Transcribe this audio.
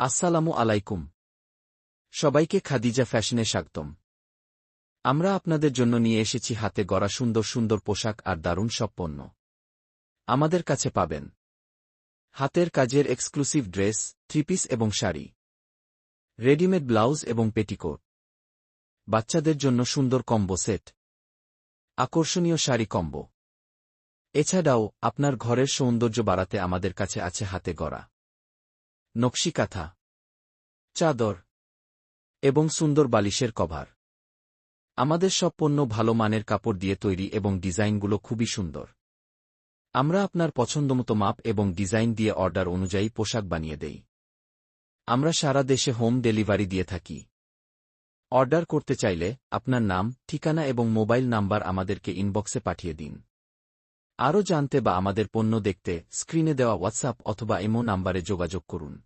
আসসালামু আলাইকুম। সবাইকে খাদিজা ফ্যাশনে স্বাগতম। আমরা আপনাদের জন্য নিয়ে এসেছি হাতে গড়া সুন্দর সুন্দর পোশাক আর দারুণ সব পণ্য। আমাদের কাছে পাবেন হাতের কাজের এক্সক্লুসিভ ড্রেস, থ্রি-পিস এবং শাড়ি, রেডিমেড ব্লাউজ এবং পেটিকোট, বাচ্চাদের জন্য সুন্দর কম্বো সেট, আকর্ষণীয় শাড়ি কম্বো। এছাড়াও আপনার ঘরের সৌন্দর্য বাড়াতে আমাদের কাছে আছে হাতে গড়া নকশি কাঁথা, চাদর এবং সুন্দর বালিশের কভার। আমাদের সব পণ্য ভালো মানের কাপড় দিয়ে তৈরি এবং ডিজাইনগুলো খুবই সুন্দর। আমরা আপনার পছন্দমতো মাপ এবং ডিজাইন দিয়ে অর্ডার অনুযায়ী পোশাক বানিয়ে দেই। আমরা সারা দেশে হোম ডেলিভারি দিয়ে থাকি। অর্ডার করতে চাইলে আপনার নাম, ঠিকানা এবং মোবাইল নাম্বার আমাদেরকে ইনবক্সে পাঠিয়ে দিন। আরও জানতে বা আমাদের পণ্য দেখতে স্ক্রিনে দেওয়া হোয়াটসঅ্যাপ অথবা ইমো নাম্বারে যোগাযোগ করুন।